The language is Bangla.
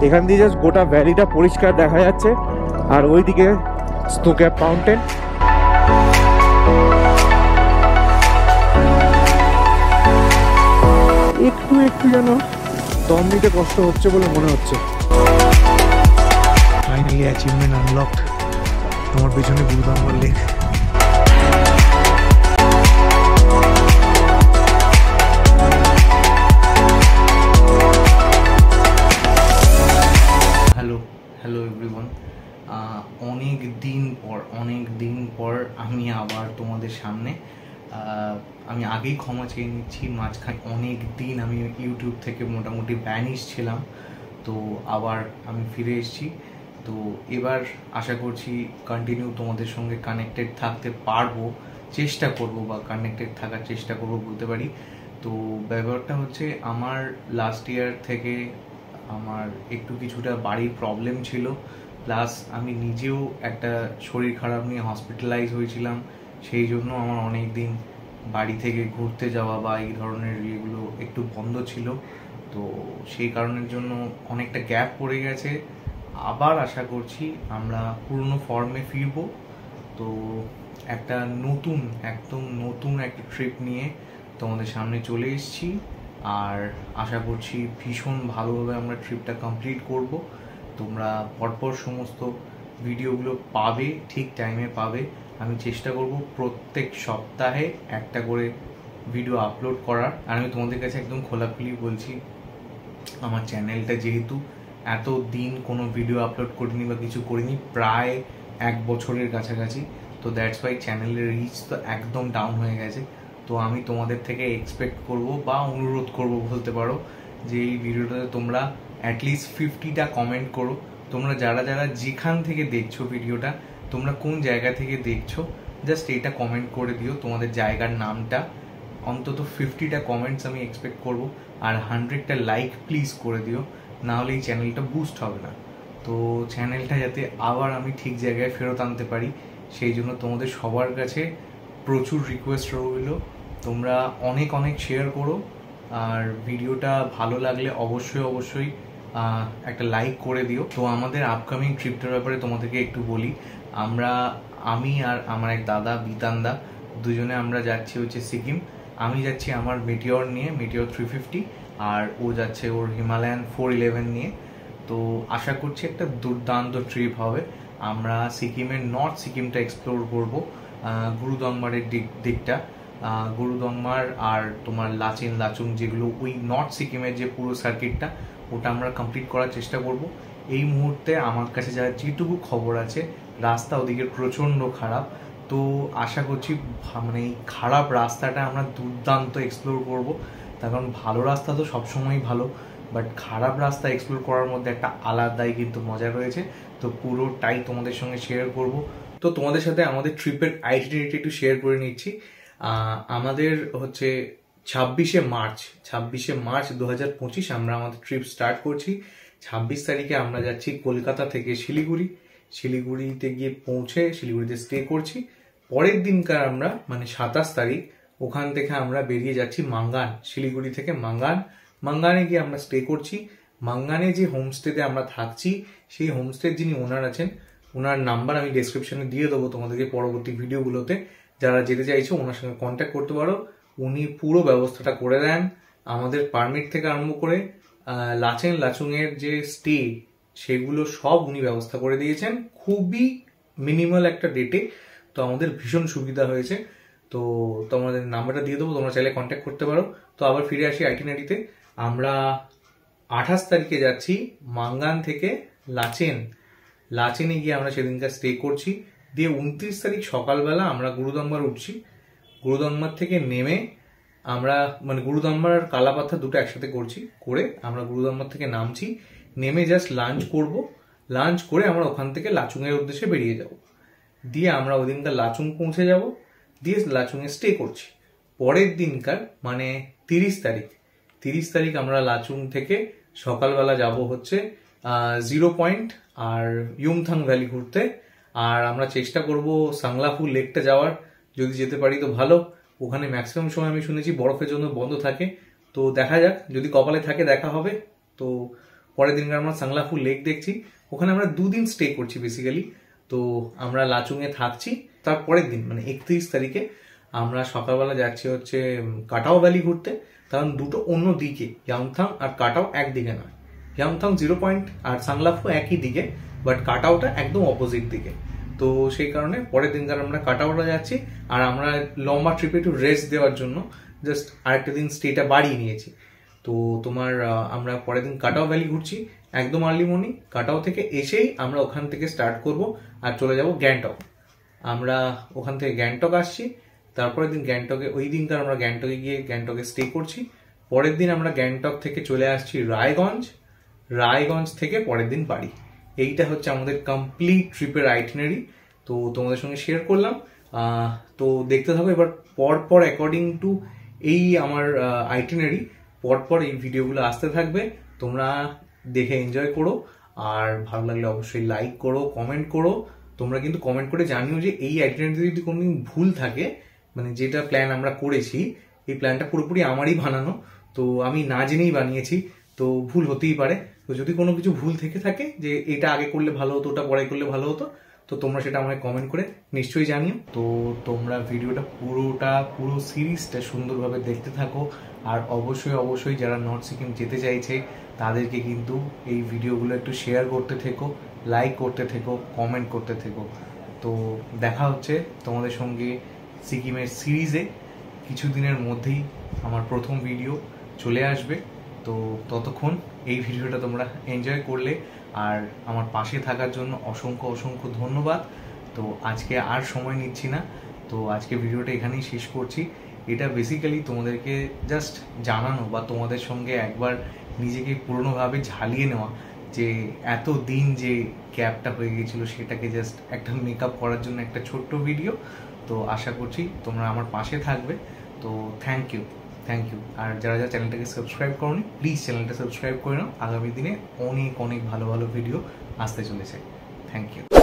এখান দিয়ে জাস্ট গোটা ভ্যালিটা পরিষ্কার দেখা যাচ্ছে। আর ওইদিকে স্নো ক্যাপ মাউন্টেন। একটু একটু যেন দম নিতে কষ্ট হচ্ছে বলে মনে হচ্ছে। Finally achievement unlocked. তোমার পেছনে গুরুদাম্বার লেক। হ্যালো এভরিওয়ান, অনেক দিন পর আমি আবার তোমাদের সামনে। আমি আগেই ক্ষমা চেয়ে নিচ্ছি, মাঝখানে অনেক দিন আমি ইউটিউব থেকে মোটামুটি ব্যানিশ ছিলাম, তো আবার আমি ফিরে এসেছি। তো এবার আশা করছি কন্টিনিউ তোমাদের সঙ্গে কানেক্টেড থাকতে পারবো, চেষ্টা করব বা কানেক্টেড থাকার চেষ্টা করব বলতে পারি। তো ব্যাপারটা হচ্ছে আমার লাস্ট ইয়ার থেকে আমার একটু কিছুটা বাড়ির প্রবলেম ছিল, প্লাস আমি নিজেও একটা শরীর খারাপ নিয়ে হসপিটালাইজ হয়েছিলাম। সেই জন্য আমার অনেক দিন বাড়ি থেকে ঘুরতে যাওয়া বা এই ধরনের ইয়েগুলো একটু বন্ধ ছিল। তো সেই কারণের জন্য অনেকটা গ্যাপ পড়ে গেছে। আবার আশা করছি আমরা পুরনো ফর্মে ফিরবো। তো একটা একদম নতুন একটা ট্রিপ নিয়ে তোমাদের সামনে চলে এসেছি, আর আশা করছি ভীষণ ভালোভাবে আমরা ট্রিপটা কমপ্লিট করব। তোমরা পরপর সমস্ত ভিডিওগুলো পাবে, ঠিক টাইমে পাবে। আমি চেষ্টা করব প্রত্যেক সপ্তাহে একটা করে ভিডিও আপলোড করার। আর আমি তোমাদের কাছে একদম খোলাখুলি বলছি, আমার চ্যানেলটা যেহেতু এত দিন কোনো ভিডিও আপলোড করিনি বা কিছু করিনি, প্রায় 1 বছরের কাছাকাছি, তো দ্যাটস ওয়াই চ্যানেলের রিচ তো একদম ডাউন হয়ে গেছে। তো আমি তোমাদের থেকে এক্সপেক্ট করব বা অনুরোধ করব বলতে পারো যে এই ভিডিওটাতে তোমরা অ্যাটলিস্ট 50টা কমেন্ট করো। তোমরা যারা যারা যেখান থেকে দেখছো ভিডিওটা, তোমরা কোন জায়গা থেকে দেখছো, জাস্ট এটা কমেন্ট করে দিও, তোমাদের জায়গার নামটা। অন্তত 50টা কমেন্টস আমি এক্সপেক্ট করব। আর 100টা লাইক প্লিজ করে দিও, নাহলে এই চ্যানেলটা বুস্ট হবে না। তো চ্যানেলটা যাতে আবার আমি ঠিক জায়গায় ফেরত আনতে পারি, সেই জন্য তোমাদের সবার কাছে প্রচুর রিকোয়েস্ট রইল, তোমরা অনেক শেয়ার করো। আর ভিডিওটা ভালো লাগলে অবশ্যই একটা লাইক করে দিও। তো আমাদের আপকামিং ট্রিপটার ব্যাপারে তোমাদেরকে একটু বলি। আমি আর আমার এক দাদা বিতানদা দুজনে আমরা যাচ্ছি হচ্ছে সিকিম। আমি যাচ্ছি আমার মেটিওর নিয়ে, মেটিওর 350, আর ও যাচ্ছে ওর হিমালয়ান 411 নিয়ে। তো আশা করছি একটা দুর্দান্ত ট্রিপ হবে। আমরা সিকিমের নর্থ সিকিমটা এক্সপ্লোর করবো, গুরুদংমারের দিকটা, গুরুদংমার আর তোমার লাচুং, যেগুলো ওই নর্থ সিকিমের যে পুরো সার্কিটটা, ওটা আমরা কমপ্লিট করার চেষ্টা করব। এই মুহূর্তে আমার কাছে যা যেটুকু খবর আছে, রাস্তা ওদিকে প্রচণ্ড খারাপ। তো আশা করছি মানে এই খারাপ রাস্তাটা আমরা দুর্দান্ত এক্সপ্লোর করব। তার কারণ ভালো রাস্তা তো সবসময়ই ভালো, বাট খারাপ রাস্তা এক্সপ্লোর করার মধ্যে একটা আলাদাই কিন্তু মজা রয়েছে। তো পুরোটাই তোমাদের সঙ্গে শেয়ার করব। তো তোমাদের সাথে আমাদের ট্রিপের আইটিনারিটি একটু শেয়ার করে নিচ্ছি। আমাদের হচ্ছে 26শে মার্চ 2025 আমরা আমাদের ট্রিপ স্টার্ট করছি। 26 তারিখে আমরা যাচ্ছি কলকাতা থেকে শিলিগুড়িতে গিয়ে পৌঁছে শিলিগুড়িতে স্টে করছি। পরের দিনকার আমরা মানে 27 তারিখ ওখান থেকে আমরা বেরিয়ে যাচ্ছি মাঙ্গান, শিলিগুড়ি থেকে মাঙ্গানে গিয়ে আমরা স্টে করছি। মাঙ্গানে যে হোমস্টেতে আমরা থাকছি, সেই হোমস্টের যিনি ওনার আছেন, ওনার নাম্বার আমি ডেসক্রিপশনে দিয়ে দেবো তোমাদেরকে পরবর্তী ভিডিওগুলোতে। যারা যেতে চাইছো ওনার সঙ্গে কন্ট্যাক্ট করতে পারো, উনি পুরো ব্যবস্থাটা করে দেন। আমাদের পারমিট থেকে আরম্ভ করে লাচুংয়ের যে স্টে, সেগুলো সব উনি ব্যবস্থা করে দিয়েছেন খুবই মিনিমাল একটা ডেটে। তো আমাদের ভীষণ সুবিধা হয়েছে। তো তোমাদের নাম্বারটা দিয়ে দেবো, তোমরা চাইলে কন্ট্যাক্ট করতে পারো। তো আবার ফিরে আসি আইটিনারিতে। আমরা 28 তারিখে যাচ্ছি মাঙ্গান থেকে লাচেনে গিয়ে আমরা সেদিনকার স্টে করছি। দিয়ে 29 তারিখ সকালবেলা আমরা গুরুদংমার উঠছি। গুরুদংমার থেকে নেমে আমরা মানে গুরুদংমার আর কালাপাথা দুটো একসাথে করে আমরা গুরুদংমার থেকে নামছি। নেমে জাস্ট লাঞ্চ করে আমরা ওখান থেকে লাচুংয়ের উদ্দেশ্যে বেরিয়ে যাব। দিয়ে আমরা ওই দিনকার লাচুং পৌঁছে যাব, দিয়ে লাচুংয়ে স্টে করছি। পরের দিনকার মানে 30 তারিখ আমরা লাচুং থেকে সকালবেলা যাব হচ্ছে 0 পয়েন্ট আর ইয়ুমথাং ভ্যালি ঘুরতে। আর আমরা চেষ্টা করব সাংলাফু লেকটা যাওয়ার, যদি যেতে পারি তো ভালো। ওখানে ম্যাক্সিমাম সময় আমি শুনেছি বরফের জন্য বন্ধ থাকে, তো দেখা যাক, যদি কপালে থাকে দেখা হবে। তো পরের দিনকার আমরা সাংলাফু লেক দেখছি। ওখানে আমরা 2 দিন স্টে করছি বেসিক্যালি। তো আমরা লাচুংয়ে থাকছি, তার পরের দিন মানে 31 তারিখে আমরা সকালবেলা যাচ্ছি হচ্ছে কাটাও ভ্যালি ঘুরতে। কারণ দুটো অন্য দিকে, ইয়াংথাং আর কাটাও একদিকে নয়। ইয়াংথাং 0 পয়েন্ট আর সাংলাফু একই দিকে, বাট কাটাওটা একদম অপোজিট দিকে। তো সেই কারণে পরের দিনকার আমরা কাটাওটা যাচ্ছি। আর আমরা লম্বা ট্রিপে একটু রেস্ট দেওয়ার জন্য জাস্ট আরেকটা দিন স্টেটা বাড়িয়ে নিয়েছি। তো তোমার আমরা পরের দিন কাটাও ভ্যালি ঘুরছি একদম আর্লি মর্নিং। কাটাও থেকে এসেই আমরা ওখান থেকে স্টার্ট করব আর চলে যাব গ্যাংটক। আমরা ওখান থেকে গ্যাংটক আসছি, তারপরের দিন গ্যাংটকে, ওই দিনকার আমরা গ্যাংটকে গিয়ে গ্যাংটকে স্টে করছি। পরের দিন আমরা গ্যাংটক থেকে চলে আসছি রায়গঞ্জ, রায়গঞ্জ থেকে পরের দিন বাড়ি। এইটা হচ্ছে আমাদের কমপ্লিট ট্রিপের আইটিনারি। তো তোমাদের সঙ্গে শেয়ার করলাম। তো দেখতে থাকো এবার পরপর অ্যাকর্ডিং টু এই আমার আইটিনারি পরপর এই ভিডিওগুলো আসতে থাকবে। তোমরা দেখে এনজয় করো, আর ভালো লাগলে অবশ্যই লাইক করো, কমেন্ট করো। তোমরা কিন্তু কমেন্ট করে জানিও যে এই আইটিনারিতে যদি কোনোদিন ভুল থাকে, মানে যেটা প্ল্যান আমরা করেছি এই প্ল্যানটা পুরোপুরি আমারই বানানো, তো আমি না জেনেই বানিয়েছি, তো ভুল হতেই পারে। তো যদি কোনো কিছু ভুল থেকে থাকে যে এটা আগে করলে ভালো হতো, ওটা পরে করলে ভালো হতো, তো তোমরা সেটা আমায় কমেন্ট করে নিশ্চয়ই জানিও। তো তোমরা ভিডিওটা পুরো সিরিজটা সুন্দরভাবে দেখতে থাকো। আর অবশ্যই যারা নর্থ সিকিম যেতে চাইছে তাদেরকে কিন্তু এই ভিডিওগুলো একটু শেয়ার করতে থেকো, লাইক করতে থেকো, কমেন্ট করতে থেকো। তো দেখা হচ্ছে তোমাদের সঙ্গে সিকিমের সিরিজে। কিছুদিনের মধ্যেই আমার প্রথম ভিডিও চলে আসবে। তো ততক্ষণ এই ভিডিওটা তোমরা এনজয় করলে, আর আমার পাশে থাকার জন্য অসংখ্য ধন্যবাদ। তো আজকে আর সময় নিচ্ছি না, তো আজকে ভিডিওটা এখানেই শেষ করছি। এটা বেসিক্যালি তোমাদেরকে জাস্ট জানানো বা তোমাদের সঙ্গে একবার নিজেকে পুরোনোভাবে ঝালিয়ে নেওয়া, যে এত দিন যে গ্যাপটা হয়ে গেছিল সেটাকে জাস্ট একটা মেকআপ করার জন্য একটা ছোট্ট ভিডিও। তো আশা করছি তোমরা আমার পাশে থাকবে। তো থ্যাংক ইউ। আর যারা চ্যানেলটাকে সাবস্ক্রাইব করোনি, প্লিজ চ্যানেলটা সাবস্ক্রাইব করে নাও। আগামী দিনে অনেক ভালো ভিডিও আসতে চলেছে। Thank you.